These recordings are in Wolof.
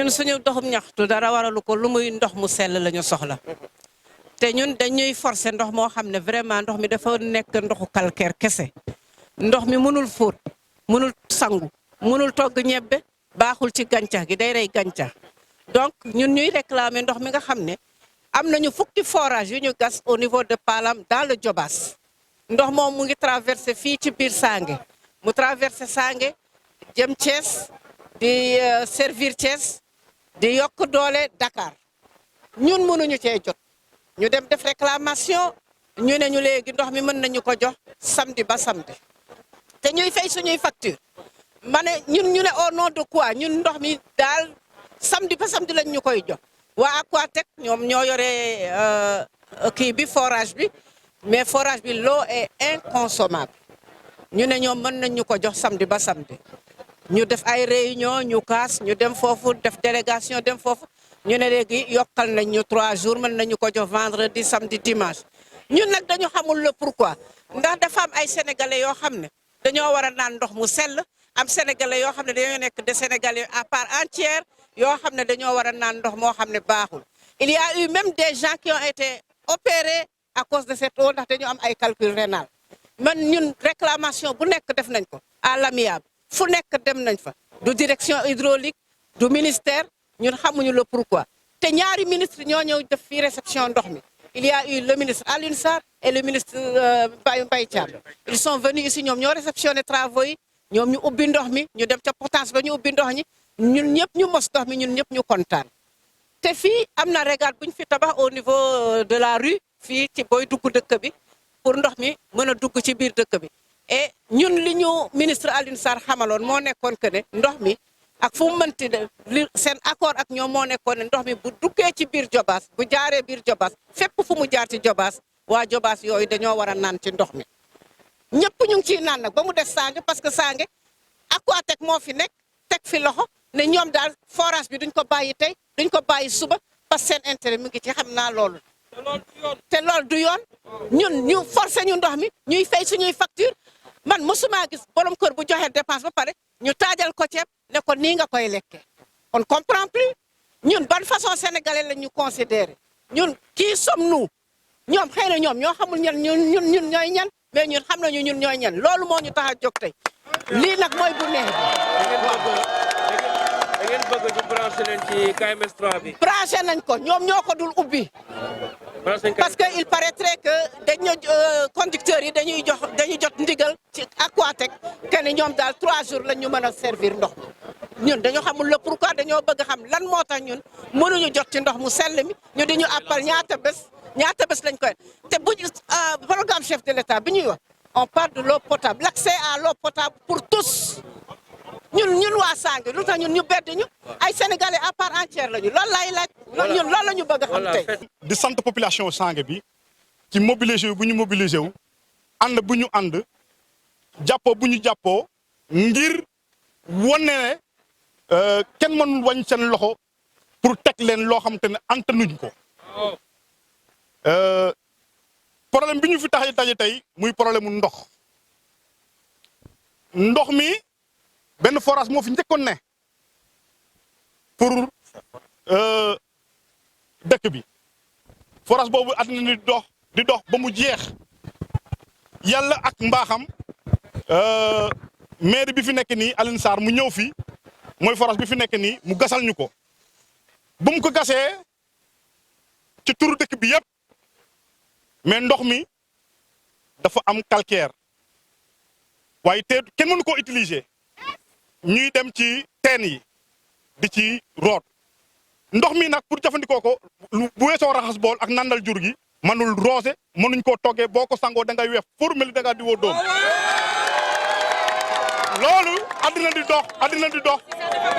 ñun suñu doxum ñaxtu dara waralu ko lu muy ndox mu sell la ñu soxla te ñun dañuy forcer ndox moo xam ne vraiment ndox mi dafa nekk ndoxu calcaire kese ndox mi mënul fóot mënul sangu mënul togg ñebbe baaxul ci gàncax gi day rey gàncax donc ñun ñuy réclamer ndox mi nga xam ne am nañu fukki forage yu ñu gas au niveau de Palam dans le Diobass ndox moom mu ngi traversé fii ci biir Sange mu traversé Sange jëm Thiès di servir Thiès di yokk doole Dakar ñun mënuñu cee jot ñu dem def réclamation ñu ne ñu léegi ndox mi mën nañu ko jox samedi ba samedi te ñuy fay suñuy facture ma ne ñun ñu ne au nom de quoi ñun ndox mi daal samedi ba samedi lañ ñu koy jox waa Aquatec ñoom ñoo yore kii bi forage bi mais forage bi l'eau est inconsommable ñu ne ñoom mën nañ ñu ko jox samedi ba samedi ñu def ay réunion ñu kaas ñu dem foofu def délégation dem foofu ñu ne léegi yokkal nañ ñu 3 jours mën nañu ko jox vendredi samedi dimanche ñun nag dañu xamul le pourquoi ndax dafa am ay sénégalais yoo xam ne dañoo war a naan ndox mu sell am sénégalais yoo xam ne dañoo nekk des sénégalais à part entière yoo xam ne dañoo war a naan ndox moo xam ne baaxul il y a eu même des gens qui ont été opérés à cause de cette eau ndax dañu am ay calcul rénal man ñun réclamation bu nekk def nañ ko à l'amiable fu nekk dem nañ fa du direction hydraulique du ministère ñun xamuñu le pourquoi te ñaari ministre ñoo ñëw def fii réception ndox mi il y a eu le ministre Alioune Sarr et le ministre Mbaye Thiam ils sont venus ici ñoom ñoo réceptionné travaux yi ñoom ñu ubbi ndox mi ñu dem ca potence ba ñu ubbi ndox ñi ñun ñëpp ñu mos ndox mi ñun ñëpp ñu kontaan te fii am na régal bu ñu fi tabax au niveau de la rue fii ci booy dugg dëkk bi pour ndox mi mën a dugg ci biir dëkk bi et ñun li ñu ministre Alioune Sarr xamaloon moo nekkoon que ne ndox mi ak fu mu mënti de li seen accord ak ñoom moo nekkoon ne ndox mi bu duggee ci biir Diobass bu jaaree biir Diobass fépp fu mu jaar ci Diobass waa Diobass yooyu dañoo war a naan ci ndox mi ñëpp ñu ngi ciy naan nag ba mu des Sange parce que Sange Aquatec moo fi nekk teg fi loxo ne ñoom daal forage bi duñ ko bàyyi tey duñ ko bàyyi suba parce que seen intérêt mu ngi ci xam naa loolu te loolu du yoon ñun ñu forcé ñu ndox mi ñuy fay suñuy facture man mosuma gis borom kër bu joxe dépense ba pare ñu taajal ko ceeb ne ko nii nga koy lekkee on comprend plus ñun ban façon sénégalais la ñu considéré ñun qui sommes-nous ñoom xëy na ñoom ñoo xamul ñun ñooy ñan mais ñun xam nañu ñun ñooy ñan loolu moo ñu tax a jóg tey lii nag mooy bu neex da ngeen bëgg ñu branché leen ci KMS 3 bi. branché nañ ko ñoom ñoo ko dul ubbi parce que il paraîtrait que dañu conducteurs yi dañuy jot ndigal ci Aquatec que ne ñoom daal 3 jours la ñu mën a servir ndox ñun dañoo xamul le pourquoi dañoo bëgg xam lan moo tax ñun mënuñu jot ci ndox mu sell mi ñu di ñu appal ñaata bés lañ koy te bu programme chef de l'État bi ñuy wax on parle de l'eau potable l'accès à l'eau potable pour tous ñun waa Sange lu tax ñun ñu bedd ñu ay sénégalais à part entière lañu loolu laay laaj ñun loolu la ñu bëgg a xam tey di sant population Sange bi ci mobilisé wu bu ñu mobilisé wu ànd bu ñu ànd jàppoo bu ñu jàppoo ngir wane ne kenn mënul wañ seen loxo pour teg leen loo xam te ne antanuñ ko problème bi ñu fi tax daje tey muy problème mu ndox mi benn forage moo fi njëkkoon ne pour dëkk bi forage boobu àddina di dox ba mu jeex yàlla ak mbaaxam maire bi fi nekk nii Alioune Sarr mu ñëw fi mooy forage bi fi nekk nii mu gasal ñu ko ba mu ko gasee ci turu dëkk bi yëpp mais ndox mi dafa am calcaire waaye te kenn mënu koo utiliser ñuy dem ci teen yi di ci root ndox mi nag pour jëfandikoo ko bu weesoo raxas bool ak nandal jur gi mënul roose mënuñ koo toggee boo ko sangoo da ngay weex formeli da ngaa di woo doom loolu addina di dox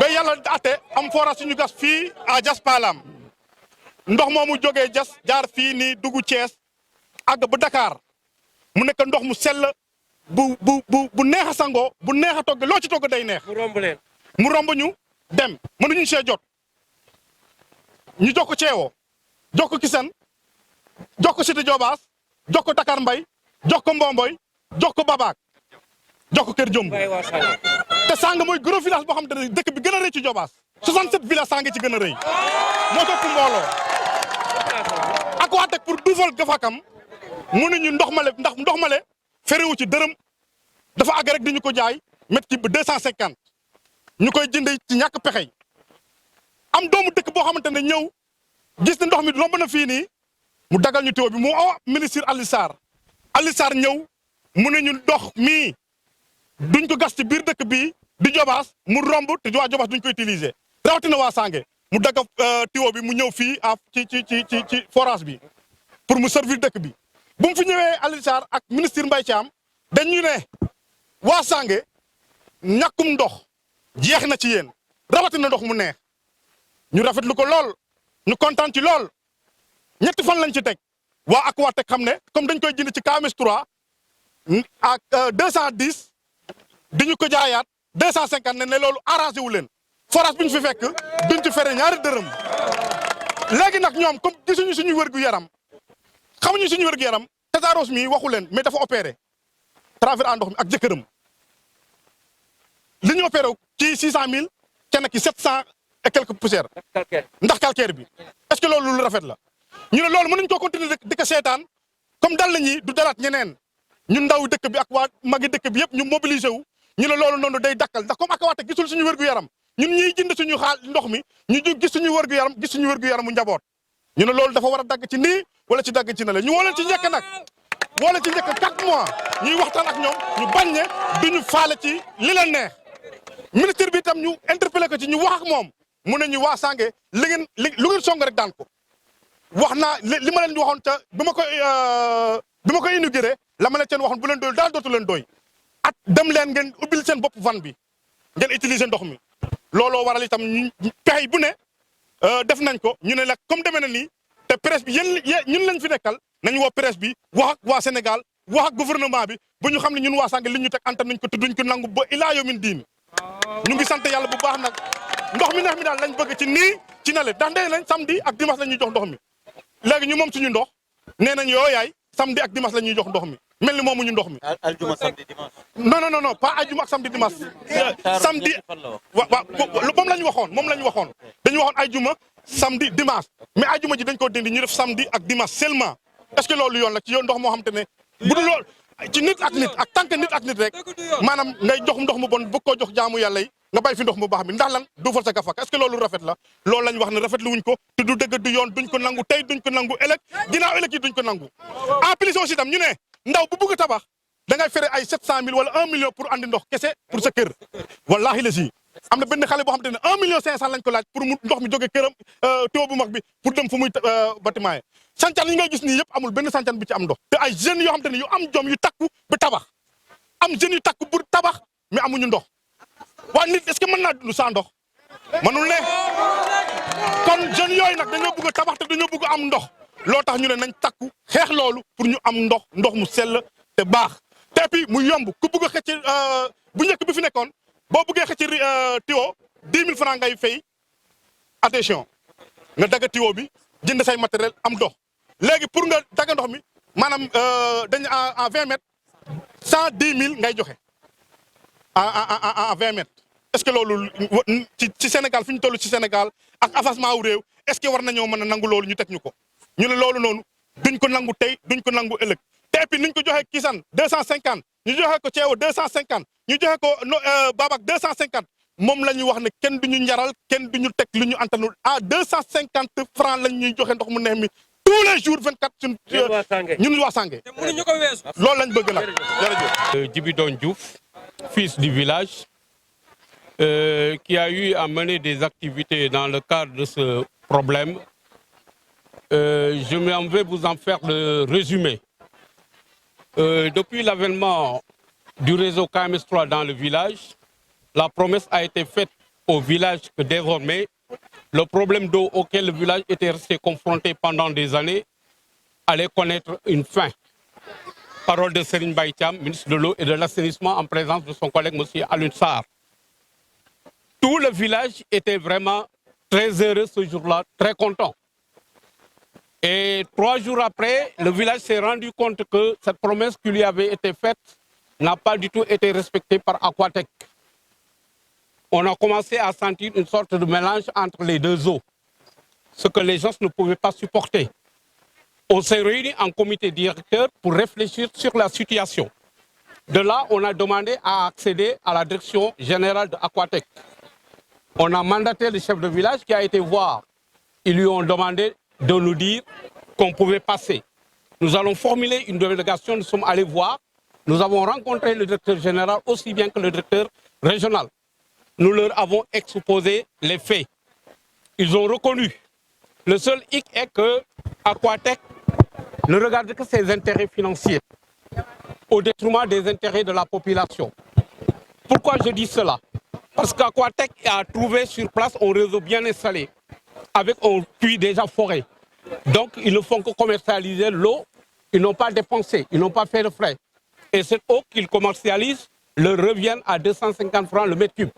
ba yàlla ate am forage suñu gas fii à Diass Palam ndox moomu jógee Diass jaar fii nii dugg Thiès àgg ba Dakar mu nekk ndox mu sell bu neex a sangoo bu neex a togg loo ci togg day neex. mu romb ñu dem mënuñu see jot ñu jox ko Ceewoo jox ko Kiseen jox ko Cité Diobass jox ko Dakar Mbay jox ko Mbomboy jox ko Babaak jox ko Kër Jomb te Sange mooy gros village boo xam te ne dëkk bi gën a rëy ci Diobass 67 villages Sange ci gën a rëy moo topp mbooloo Aquatech pour duufal gafakam mënuñu ndox male ferewu ci dërëm dafa àgg rek di ñu ko jaay mètre cube 250 ñu koy jëndee ci ñàkk pexey am doomu dëkk boo xamante ne ñëw gis ne ndox mi romb na fii nii mu dagal ñu tuyau bi mu oo ministre Alioune Sarr ñëw mu ne ñu ndox mii duñ ko gas ci biir dëkk bii di Jobaas mu romb te waa Jobaas duñ ko utiliser rawatina waa Sange mu dagg tuyau bi mu ñëw fii ci forage bi pour mu servir dëkk bi bu mu fi ñëwee Alioune Sarr ak ministre Mbaye Thiam dañu ne waa Sange ñàkkum ndox jeex na ci yéen rawatina ndox mu neex ñu rafetlu ko lool ñu kontaan ci lool ñetti fan lañ ci teg waa Aquatech xam ne comme dañ koy jënd ci KMS 3 ak 210 di ñu ko jaayaat 250 ne loolu arrangé wu leen forage bi ñu fi fekk duñ ci fere ñaari dërëm léegi nag ñoom comme gisuñu suñu wér-gu-yaram xamuñu suñu wér-gu-yaram Tazaros mi waxu leen mais dafa opéré travers à ndox mi ak jëkkëram li ñu opéré ci 600000 kenn ki 700 et quelques poussières ndax calcaire bi est-ce que loolu lu rafet la ñu ne loolu mënuñ ko continuer di ko seetaan comme dal la ñi du dalaat ñeneen ñun ndaw dëkk bi ak waa magi dëkk bi yëpp ñu mobilisé wu ñu ne loolu noonu day dakkal ndax comme Aquatech gisul suñu wér-gu-yaram ñun ñuy jënd suñu ndox mi ñu gis suñu wér-gu-yaram gis suñu wér-gu-yaramu njaboot ñu ne loolu dafa war a dagg ci nii wala ci dagg ci na la ñu woo leen ci njëkk nag woo leen ci njëkk 4 mois ñuy waxtaan ak ñoom ñu bañ ne duñu faale ci li leen neex ministre bi itam ñu interpellé ko ci ñu wax ak moom mu ne ñu waa Sange lu ngeen song rek daan ko wax naa li ma leen waxoon ca bi ma koy inauguré la ma leen teen waxoon bu leen doy daal dootu leen doy at dem leen ngeen ubbil seen bopp van bi ngeen utiliser ndox mi looloo waral itam ñu pexe bu ne def nañ ko ñu ne la comme demee na nii te presse bi ñun lañ fi nekkal nañu woo presse bi wax ak waa Sénégal wax ak gouvernement bi ba ñu xam ne ñun waa Sange li ñu teg antan nañ ko te duñ ko nangu ba ilaa yomin diin ñu ngi sant yàlla bu baax nag ndox mi neex mi daal lañ bëgg ci nii ci nale ndax nee nañ samedi ak dimanche la ñuy jox ndox mi léegi ñu moom suñu ndox nee nañ yoo yaay samedi ak dimanche la ñuy jox ndox mi mel ni moomuñu ndox mi. aljuma samedi dimanche. non pas aljuma ak samedi dimanche. samedi waaw moom la ñu waxoon dañu waxoon aljuma samedi dimanche mais aljuma ji dañ ko dindi ñu def samedi ak dimanche seulement est-ce que loolu yoon la ci yoon ndox moo xam te ne bu dul loolu ci nit ak nit ak tant que nit ak nit rek maanaam ngay jox ndox mu bon bëgg koo jox jaamu yàlla yi nga bàyyi fi ndox mu baax mi ndax lan duufal sa gafak est-ce que loolu rafet la loolu lañ wax ne rafetlu wuñ ko te du dëgg du yoon duñ ko nangu tey duñ ko nangu ëllëg ginnaaw ëllëg yi duñ ko nangu en plus aussi tam ñu ne ndaw bu bëgg a tabax da ngay fere ay 700000 wala 1 million pour andi ndox kese pour sa kër wallahi la si am na benn xale boo xam te ne 1 million 500 lañ ko laaj pour mu ndox mi jóge këram tuyau bu mag bi pour dem fu muy bâtiment yi sancan yi ngay gis nii yëpp amul benn sancan bu ci am ndox te ay jeunes yoo xam te ne yu am jom yu takku ba tabax am jeunes yu takku pour tabax mais amuñu ndox waa nit est-ce que mën naa dund sans ndox mënul ne kon jeunes yooyu nag dañoo bëgg a tabax te dañoo bëgg am ndox loo tax ñu ne nañ takku xeex loolu pour ñu am ndox mu sell te baax te puis mu yomb ku bëgg a xëcc bu njëkk bi fi nekkoon boo bëggee xëcc tuyau 10 000 francs ngay fay attention nga dagg tuyau bi jënd say matériel am ndox léegi pour nga dagg ndox mi maanaam dañ en 20 mètres 110 000 ngay joxe en 20 mètres est-ce que loolu ci Sénégal fi ñu toll ci Sénégal ak avancement wu réew est-ce que war nañoo mën a nangu loolu ñu teg ñu ko ñu ne loolu noonu duñ ko nangu tey duñ ko nangu ëllëg te puis niñ ko joxe Kisane 250 ñu joxe ko Ceewo 250 ñu joxe ko Babak 250 moom la ñu wax ne kenn duñu njaral kenn duñu teg lu ñu antanul à 250 francs lañ ñuy joxe ndox mu neex mi tous les jours 24 ñun waa Sange loolu lañ bëgg nag jërëjëf. Djibi Don Diouf, fils du village, qui a eu à mener des activités dans le cadre de ce problème. Je m'en vais vous en faire le résumé. Depuis l'avènement du réseau KMS 3 dans le village, la promesse a été faite au village que désormais, le problème d'eau auquel le village était resté confronté pendant des années allait connaître une fin. Parole de Serigne Mbaye Thiam, ministre de l'eau et de l'assainissement, en présence de son collègue M. Alioune Sarr. Tout le village était vraiment très heureux ce jour-là, très content. Et 3 jours après, le village s'est rendu compte que cette promesse qui lui avait été faite n'a pas du tout été respectée par Aquatech. on a commencé à sentir une sorte de mélange entre les deux eaux, ce que les gens ne pouvaient pas supporter. On s'est réunis en comité directeur pour réfléchir sur la situation. De là, on a demandé à accéder à la direction générale de Aquatec. On a mandaté le chef de village qui a été voir. Ils lui ont demandé de nous dire qu'on pouvait passer. Nous allons formuler une délégation, nous sommes allés voir. Nous avons rencontré le directeur général aussi bien que le directeur régional. Nous leur avons exposé les faits. Ils ont reconnu. Le seul hic est que Aquatec ne regarde que ses intérêts financiers au détriment des intérêts de la population. Pourquoi je dis cela? Parce qu'Aquatec a trouvé sur place un réseau bien installé, avec un puits déjà foré. Donc, ils ne font que commercialiser l'eau, ils n'ont pas dépensé, ils n'ont pas fait de frais. Et cette eau qu'ils commercialisent leur revient à 250 francs le mètre cube.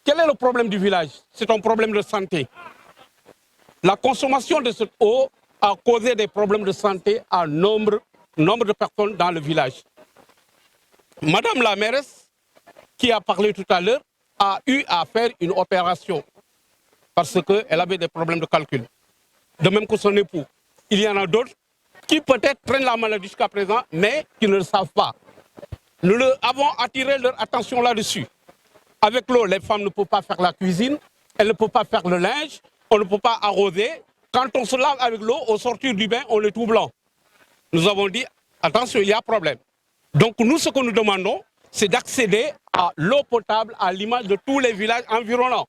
Quel est le problème du village? C'est un problème de santé. La consommation de cette eau a causé des problèmes de santé à nombre de personnes dans le village. Madame la mairesse, qui a parlé tout à l'heure, a eu à faire une opération parce qu'elle avait des problèmes de calcul. De même que son époux. Il y en a d'autres qui peut-être prennent la maladie jusqu'à présent, mais qui ne le savent pas. Nous leur avons attiré leur attention là-dessus. Avec l'eau, les femmes ne peuvent pas faire la cuisine, elles ne peuvent pas faire le linge, on ne peut pas arroser. Quand on se lave avec l'eau, au sortir du bain, on est tout blanc. Nous avons dit, attention, il y a problème. Donc nous, ce que nous demandons, c'est d'accéder à l'eau potable à l'image de tous les villages environnants.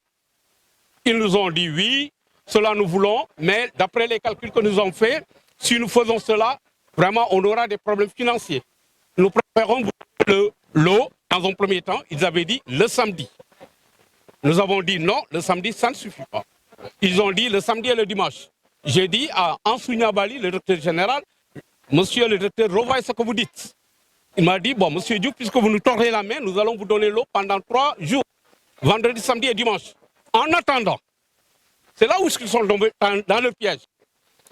Ils nous ont dit oui, cela nous voulons, mais d'après les calculs que nous avons faits, si nous faisons cela, vraiment, on aura des problèmes financiers. Nous préférons l'eau, dans un premier temps, ils avaient dit le samedi. Nous avons dit non, le samedi, ça ne suffit pas. Ils ont dit le samedi et le dimanche. J'ai dit à Ansou Niabali, le directeur général, monsieur le directeur, revoyez ce que vous dites. Il m'a dit, bon, monsieur Diouf, puisque vous nous tordez la main, nous allons vous donner l'eau pendant 3 jours, vendredi, samedi et dimanche. En attendant, c'est là où ils sont tombés dans le piège.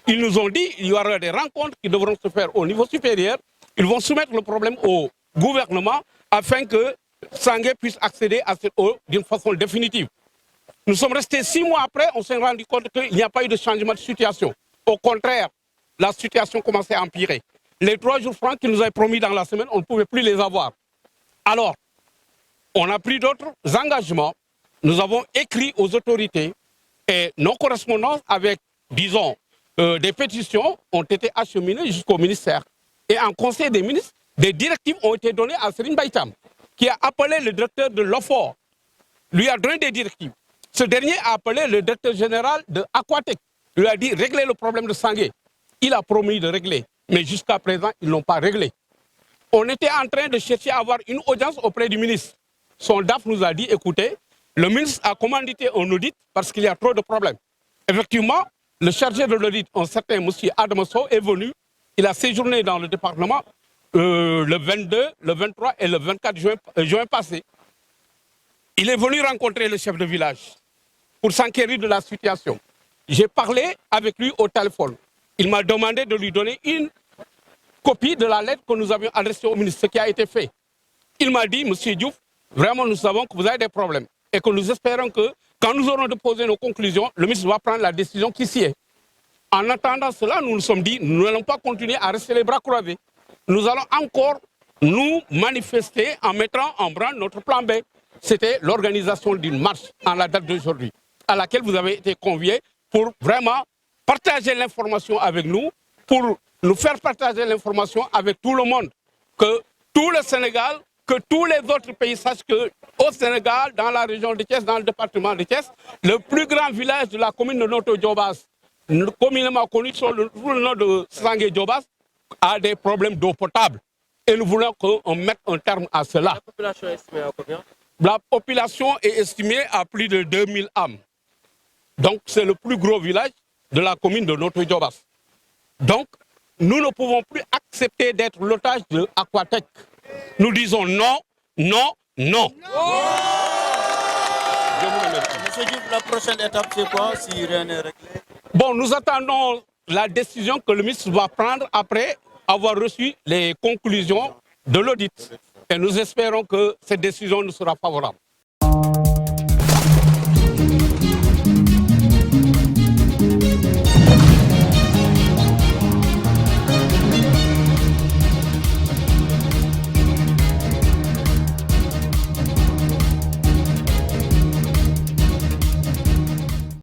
Ils nous ont dit qu'il y aura des rencontres qui devront se faire au niveau supérieur. Ils vont soumettre le problème au gouvernement afin que Sangué puisse accéder à cette eau d'une façon définitive. Nous sommes restés 6 mois après, on s'est rendu compte qu'il n'y a pas eu de changement de situation. Au contraire, la situation commençait à empirer. Les 3 jours francs qu'ils nous avaient promis dans la semaine, on ne pouvait plus les avoir. Alors, on a pris d'autres engagements. Nous avons écrit aux autorités et nos correspondances avec, disons, des pétitions ont été acheminées jusqu'au ministère. Et en conseil des ministres, des directives ont été données à Serine Baïtam, qui a appelé le directeur de l'OFOR, lui a donné des directives. Ce dernier a appelé le directeur général de Aquatec, lui a dit régler le problème de Sangué. Il a promis de régler, mais jusqu'à présent, ils n'ont pas réglé. On était en train de chercher à avoir une audience auprès du ministre. Son DAF nous a dit, écoutez, le ministre a commandité un audit parce qu'il y a trop de problèmes. Effectivement, le chargé de l'audit, un certain monsieur Adamasso, est venu. Il a séjourné dans le département le 22, le 23 et le 24 juin passé. Il est venu rencontrer le chef de village pour s'enquérir de la situation. J'ai parlé avec lui au téléphone. Il m'a demandé de lui donner une copie de la lettre que nous avions adressée au ministre, ce qui a été fait. Il m'a dit, monsieur Diouf, vraiment nous savons que vous avez des problèmes et que nous espérons que quand nous aurons déposé nos conclusions, le ministre va prendre la décision qui s'y est. En attendant cela, nous nous sommes dit, nous n'allons pas continuer à rester les bras croisés. Nous allons encore nous manifester en mettant en branle notre plan B. C'était l'organisation d'une marche en la date d'aujourd'hui, à laquelle vous avez été conviés pour vraiment partager l'information avec nous, pour nous faire partager l'information avec tout le monde, que tout le Sénégal, que tous les autres pays sachent qu'au Sénégal, dans la région de Thiès, dans le département de Thiès, le plus grand village de la commune de Noto Djobas, communément connu sous le nom de Sangué Djobas, a des problèmes d'eau potable. Et nous voulons qu'on mette un terme à cela. La population est estimée à combien? La population est estimée à plus de 2000 âmes. Donc c'est le plus gros village de la commune de Noto Djobas. Donc nous ne pouvons plus accepter d'être l'otage de Aquatec. Nous disons non, non, non. Je vous remercie. Monsieur Diouf, la prochaine étape, c'est quoi si rien n'est réglé? Bon, nous attendons la décision que le ministre va prendre après avoir reçu les conclusions de l'audit. Et nous espérons que cette décision nous sera favorable.